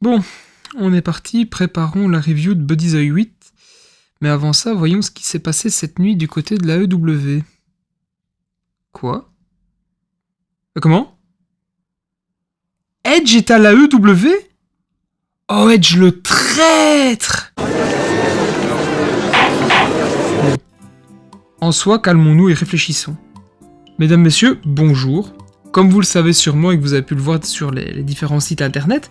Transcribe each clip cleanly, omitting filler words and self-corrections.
Bon, on est parti, préparons la review de Buddy's Eye 8. Mais avant ça, voyons ce qui s'est passé cette nuit du côté de la EW. Quoi ? Comment ? Edge est à la EW ? Oh, Edge le traître ! Bon. En soi, calmons-nous et réfléchissons. Mesdames, messieurs, bonjour. Comme vous le savez sûrement et que vous avez pu le voir sur les différents sites internet,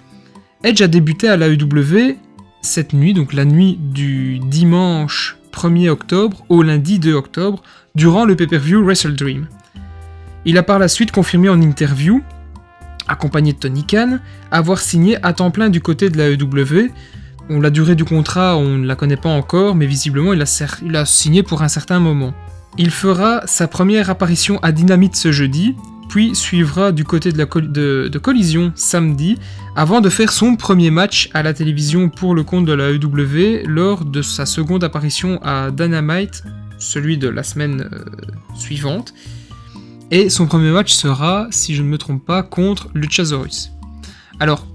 Edge a débuté à la EW cette nuit, donc la nuit du dimanche 1er octobre au lundi 2 octobre, durant le pay-per-view Wrestle Dream. Il a par la suite confirmé en interview, accompagné de Tony Khan, avoir signé à temps plein du côté de la EW. Bon, la durée du contrat, on ne la connaît pas encore, mais visiblement il a signé pour un certain moment. Il fera sa première apparition à Dynamite ce jeudi, puis suivra du côté de Collision samedi, avant de faire son premier match à la télévision pour le compte de la EW lors de sa seconde apparition à Dynamite, celui de la semaine suivante. Et son premier match sera, si je ne me trompe pas, contre Luchasaurus. Alors,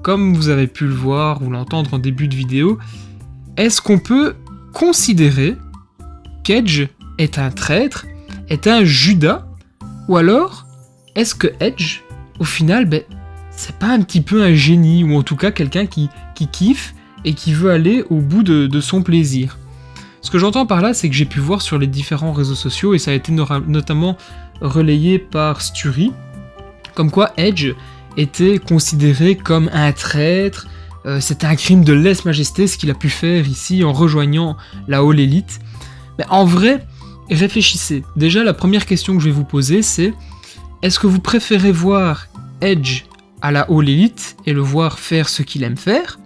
comme vous avez pu le voir ou l'entendre en début de vidéo, est-ce qu'on peut considérer qu'Edge est un traître, est un Judas, ou alors est-ce que Edge, au final, c'est pas un petit peu un génie, ou en tout cas quelqu'un qui kiffe et qui veut aller au bout de son plaisir. Ce que j'entends par là, c'est que j'ai pu voir sur les différents réseaux sociaux, et ça a été notamment relayé par Sturi, comme quoi Edge était considéré comme un traître, c'était un crime de lèse-majesté ce qu'il a pu faire ici en rejoignant la All Elite. Mais en vrai, réfléchissez. Déjà, la première question que je vais vous poser, c'est est-ce que vous préférez voir Edge à la All Elite et le voir faire ce qu'il aime faire,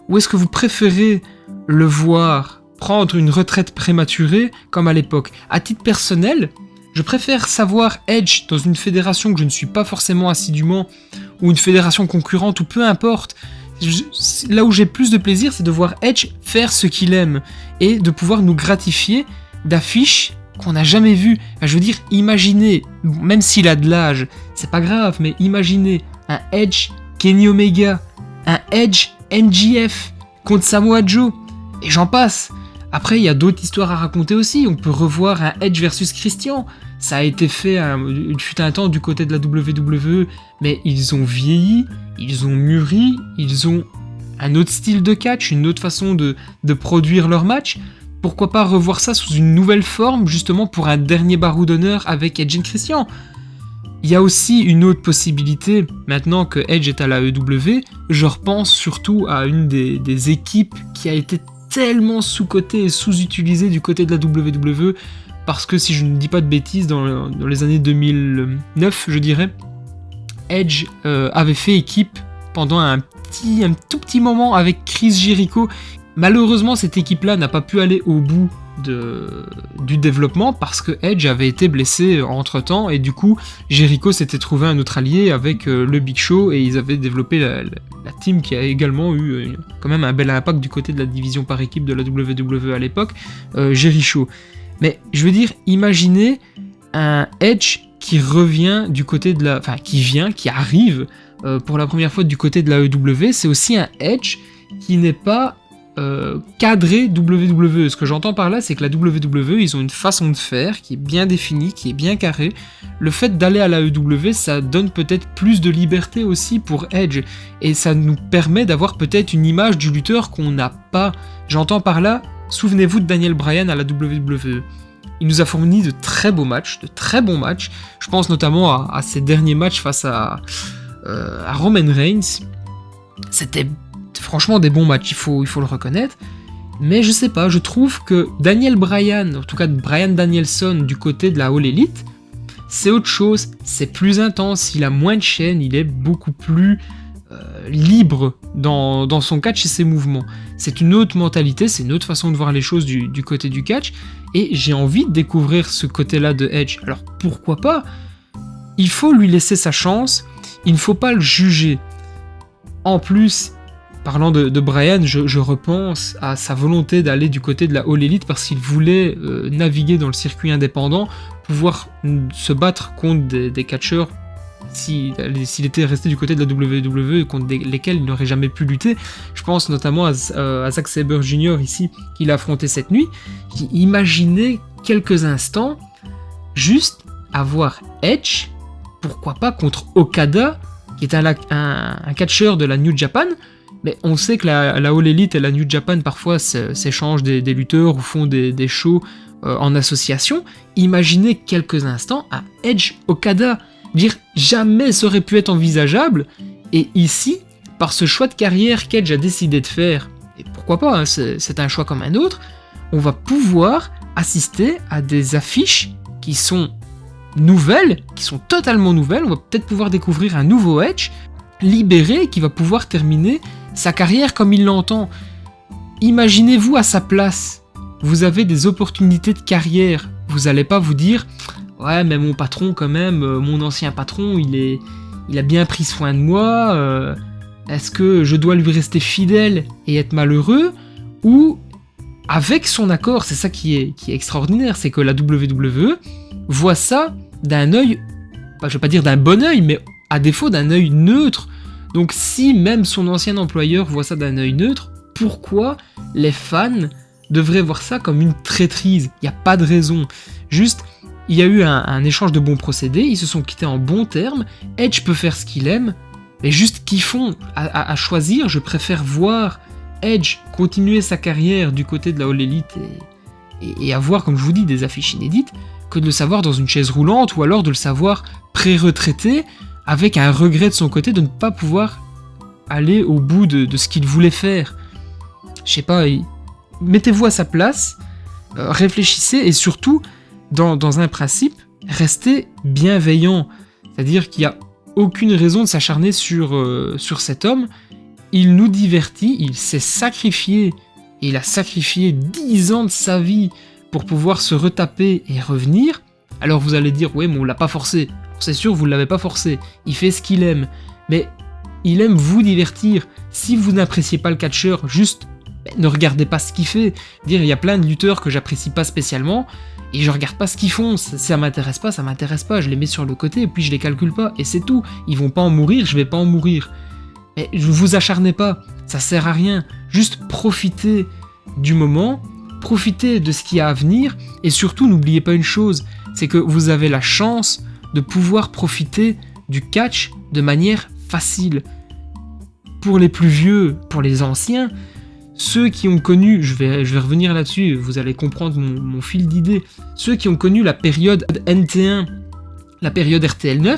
ou est-ce que vous préférez le voir prendre une retraite prématurée comme à l'époque ? À titre personnel, je préfère savoir Edge dans une fédération que je ne suis pas forcément assidûment, ou une fédération concurrente, ou peu importe. Là où j'ai plus de plaisir, c'est de voir Edge faire ce qu'il aime, et de pouvoir nous gratifier d'affiches qu'on n'a jamais vues. Enfin, je veux dire, imaginez, même s'il a de l'âge, c'est pas grave, mais imaginez un Edge Kenny Omega, un Edge MJF contre Samoa Joe, et j'en passe. Après, il y a d'autres histoires à raconter aussi. On peut revoir un Edge versus Christian. Ça a été fait, il fut un temps du côté de la WWE, mais ils ont vieilli, ils ont mûri, ils ont un autre style de catch, une autre façon de produire leur match. Pourquoi pas revoir ça sous une nouvelle forme, justement pour un dernier barreau d'honneur avec Edge et Christian ? Il y a aussi une autre possibilité, maintenant que Edge est à la EW, je repense surtout à une des équipes qui a été tellement sous-cotée et sous-utilisée du côté de la WWE, parce que si je ne dis pas de bêtises, dans les années 2009, je dirais, Edge avait fait équipe pendant un tout petit moment avec Chris Jericho. Malheureusement, cette équipe-là n'a pas pu aller au bout du développement parce que Edge avait été blessé entre-temps et du coup, Jericho s'était trouvé un autre allié avec le Big Show et ils avaient développé la team qui a également eu quand même un bel impact du côté de la division par équipe de la WWE à l'époque, Jericho. Mais je veux dire, imaginez un Edge qui revient du côté de qui arrive pour la première fois du côté de la EW, c'est aussi un Edge qui n'est pas cadré WWE. Ce que j'entends par là, c'est que la WWE, ils ont une façon de faire qui est bien définie, qui est bien carrée. Le fait d'aller à la EW, ça donne peut-être plus de liberté aussi pour Edge, et ça nous permet d'avoir peut-être une image du lutteur qu'on n'a pas. J'entends par là, souvenez-vous de Daniel Bryan à la WWE. Il nous a fourni de très beaux matchs, de très bons matchs. Je pense notamment à ses derniers matchs face à Roman Reigns. C'était franchement des bons matchs, il faut le reconnaître. Mais je sais pas, je trouve que Daniel Bryan, en tout cas Bryan Danielson du côté de la All Elite, c'est autre chose, c'est plus intense, il a moins de chaînes, il est beaucoup plus libre dans son catch et ses mouvements. C'est une autre mentalité, c'est une autre façon de voir les choses du côté du catch, et j'ai envie de découvrir ce côté-là de Edge. Alors pourquoi pas ? Il faut lui laisser sa chance, il ne faut pas le juger. En plus, parlant de Bryan, je repense à sa volonté d'aller du côté de la All Elite parce qu'il voulait naviguer dans le circuit indépendant, pouvoir se battre contre des catcheurs s'il était resté du côté de la WWE contre lesquels il n'aurait jamais pu lutter. Je pense notamment à Zack Sabre Jr. ici, qu'il a affronté cette nuit. Imaginez quelques instants, juste avoir Edge, pourquoi pas contre Okada, qui est un catcheur de la New Japan, mais on sait que la All Elite et la New Japan parfois s'échangent des lutteurs ou font des shows en association. Imaginez quelques instants à Edge Okada, dire jamais ça aurait pu être envisageable, et ici, par ce choix de carrière qu'Edge a décidé de faire, et pourquoi pas, hein, c'est un choix comme un autre, on va pouvoir assister à des affiches qui sont nouvelles, qui sont totalement nouvelles. On va peut-être pouvoir découvrir un nouveau Edge, libéré, qui va pouvoir terminer sa carrière comme il l'entend. Imaginez-vous à sa place, vous avez des opportunités de carrière, vous allez pas vous dire « Ouais, mais mon patron quand même, mon ancien patron, il a bien pris soin de moi, est-ce que je dois lui rester fidèle et être malheureux ?» Ou avec son accord, c'est ça qui est extraordinaire, c'est que la WWE voit ça d'un œil, je vais pas dire d'un bon œil, mais à défaut d'un œil neutre. Donc si même son ancien employeur voit ça d'un œil neutre, pourquoi les fans devraient voir ça comme une traîtrise? Il n'y a pas de raison. Juste, il y a eu un échange de bons procédés, ils se sont quittés en bons termes, Edge peut faire ce qu'il aime, mais juste kiffons. À choisir, je préfère voir Edge continuer sa carrière du côté de la All Elite et avoir, comme je vous dis, des affiches inédites, que de le savoir dans une chaise roulante, ou alors de le savoir pré-retraité, avec un regret de son côté de ne pas pouvoir aller au bout de ce qu'il voulait faire. Je sais pas, mettez-vous à sa place, réfléchissez, et surtout, dans un principe, restez bienveillant. C'est-à-dire qu'il n'y a aucune raison de s'acharner sur cet homme. Il nous divertit, il s'est sacrifié, et il a sacrifié 10 ans de sa vie pour pouvoir se retaper et revenir. Alors vous allez dire, ouais, mais on l'a pas forcé. C'est sûr, vous ne l'avez pas forcé. Il fait ce qu'il aime. Mais il aime vous divertir. Si vous n'appréciez pas le catcheur, juste ne regardez pas ce qu'il fait. Dire, il y a plein de lutteurs que j'apprécie pas spécialement, et je regarde pas ce qu'ils font. Ça m'intéresse pas, je les mets sur le côté, et puis je les calcule pas, et c'est tout. Ils vont pas en mourir, je vais pas en mourir. Mais ne vous acharnez pas, ça sert à rien. Juste profitez du moment, profitez de ce qu'il y a à venir, et surtout n'oubliez pas une chose, c'est que vous avez la chance de pouvoir profiter du catch de manière facile. Pour les plus vieux, pour les anciens, ceux qui ont connu, je vais revenir là-dessus, vous allez comprendre mon fil d'idée, ceux qui ont connu la période NT1, la période RTL9,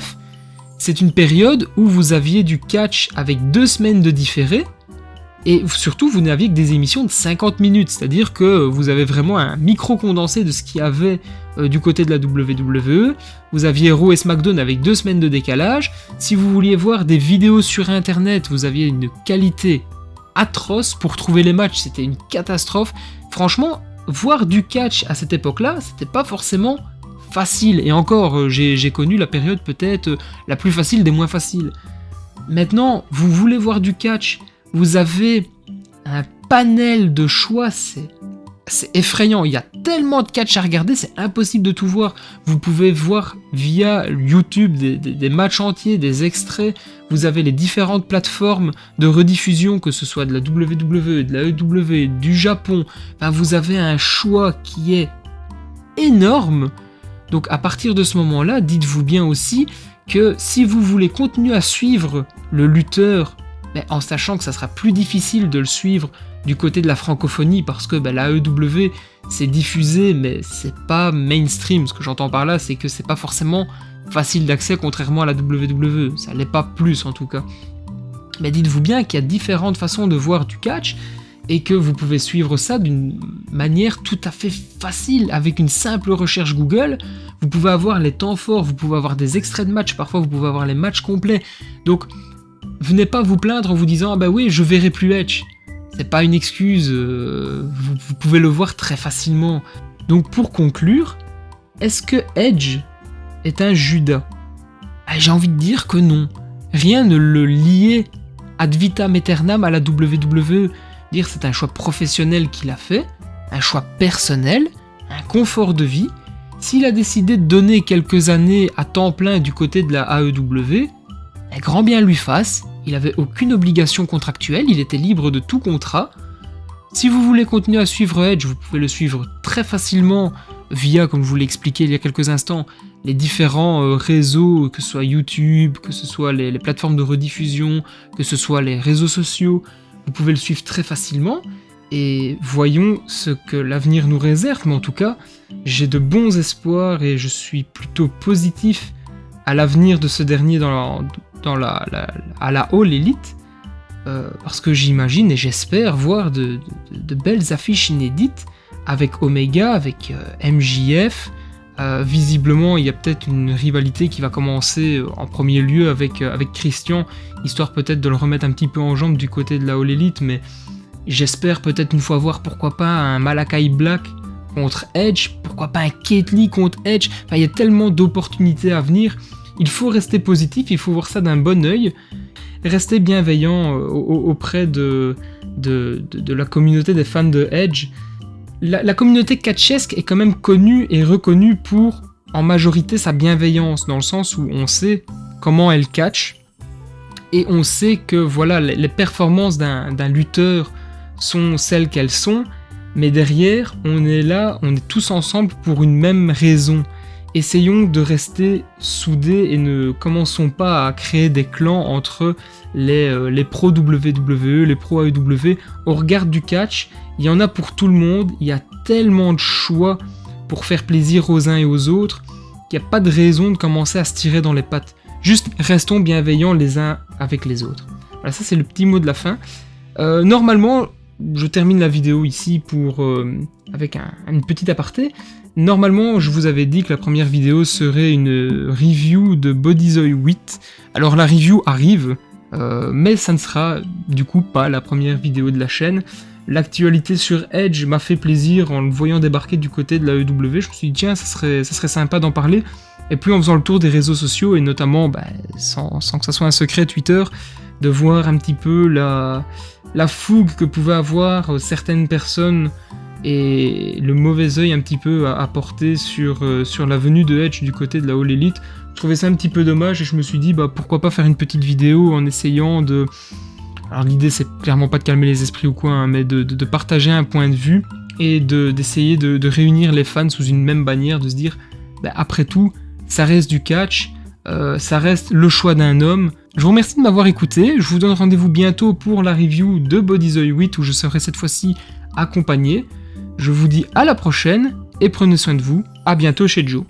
c'est une période où vous aviez du catch avec 2 semaines de différé, et surtout vous n'aviez que des émissions de 50 minutes, c'est-à-dire que vous avez vraiment un micro-condensé de ce qu'il y avait du côté de la WWE. Vous aviez Raw et SmackDown avec 2 semaines de décalage. Si vous vouliez voir des vidéos sur internet, vous aviez une qualité atroce pour trouver les matchs, c'était une catastrophe. Franchement, voir du catch à cette époque-là, c'était pas forcément facile. Et encore, j'ai connu la période peut-être la plus facile des moins faciles. Maintenant, vous voulez voir du catch, vous avez un panel de choix, c'est effrayant. Il y a tellement de catch à regarder, c'est impossible de tout voir. Vous pouvez voir via YouTube des matchs entiers, des extraits. Vous avez les différentes plateformes de rediffusion, que ce soit de la WWE, de la EW, du Japon. Enfin, vous avez un choix qui est énorme. Donc à partir de ce moment-là, dites-vous bien aussi que si vous voulez continuer à suivre le lutteur, mais en sachant que ça sera plus difficile de le suivre du côté de la francophonie, parce que la EW c'est diffusé, mais c'est pas mainstream. Ce que j'entends par là, c'est que c'est pas forcément facile d'accès, contrairement à la WWE. Ça l'est pas plus en tout cas. Mais dites-vous bien qu'il y a différentes façons de voir du catch, et que vous pouvez suivre ça d'une manière tout à fait facile, avec une simple recherche Google. Vous pouvez avoir les temps forts, vous pouvez avoir des extraits de matchs, parfois vous pouvez avoir les matchs complets. Donc, venez pas vous plaindre en vous disant « Ah bah oui, je verrai plus Edge ». C'est pas une excuse, vous pouvez le voir très facilement. Donc pour conclure, est-ce que Edge est un Judas ? J'ai envie de dire que non. Rien ne le liait ad vitam aeternam à la WWE. Dire c'est un choix professionnel qu'il a fait, un choix personnel, un confort de vie, S'il a décidé de donner quelques années à temps plein du côté de la AEW, grand bien lui fasse, il n'avait aucune obligation contractuelle, il était libre de tout contrat. Si vous voulez continuer à suivre Edge, vous pouvez le suivre très facilement via, comme je vous l'ai expliqué il y a quelques instants, les différents réseaux, que ce soit YouTube, que ce soit les plateformes de rediffusion, que ce soit les réseaux sociaux. Vous pouvez le suivre très facilement et voyons ce que l'avenir nous réserve. Mais en tout cas, j'ai de bons espoirs et je suis plutôt positif à l'avenir de ce dernier à la All Elite. Parce que j'imagine et j'espère voir de belles affiches inédites avec Omega, avec MJF. Visiblement, il y a peut-être une rivalité qui va commencer en premier lieu avec Christian, histoire peut-être de le remettre un petit peu en jambe du côté de la All Elite, mais j'espère peut-être une fois voir pourquoi pas un Malakai Black contre Edge, pourquoi pas un Keith Lee contre Edge. Enfin, il y a tellement d'opportunités à venir. Il faut rester positif, il faut voir ça d'un bon œil. Rester bienveillant auprès de la communauté des fans de Edge. La communauté catchesque est quand même connue et reconnue pour, en majorité, sa bienveillance, dans le sens où on sait comment elle catch, et on sait que voilà, les performances d'un lutteur sont celles qu'elles sont, mais derrière, on est là, on est tous ensemble pour une même raison. Essayons de rester soudés et ne commençons pas à créer des clans entre les pros WWE, les pros AEW. Au regard du catch, il y en a pour tout le monde, il y a tellement de choix pour faire plaisir aux uns et aux autres qu'il n'y a pas de raison de commencer à se tirer dans les pattes. Juste restons bienveillants les uns avec les autres. Voilà, ça c'est le petit mot de la fin. Normalement, je termine la vidéo ici avec une petite aparté. Normalement, je vous avais dit que la première vidéo serait une review de Bodyzoy 8. Alors la review arrive, mais ça ne sera du coup pas la première vidéo de la chaîne. L'actualité sur Edge m'a fait plaisir en le voyant débarquer du côté de la AEW. Je me suis dit tiens, ça serait sympa d'en parler. Et puis en faisant le tour des réseaux sociaux, et notamment, sans que ça soit un secret, Twitter, de voir un petit peu la fougue que pouvaient avoir certaines personnes et le mauvais œil un petit peu à porter sur la venue de Edge du côté de la All Elite. Je trouvais ça un petit peu dommage et je me suis dit pourquoi pas faire une petite vidéo en essayant de... Alors l'idée c'est clairement pas de calmer les esprits ou quoi, hein, mais de partager un point de vue et d'essayer de réunir les fans sous une même bannière, de se dire après tout, ça reste du catch, ça reste le choix d'un homme. Je vous remercie de m'avoir écouté, je vous donne rendez-vous bientôt pour la review de Bodyzoy 8 où je serai cette fois-ci accompagné. Je vous dis à la prochaine et prenez soin de vous, à bientôt chez Joe.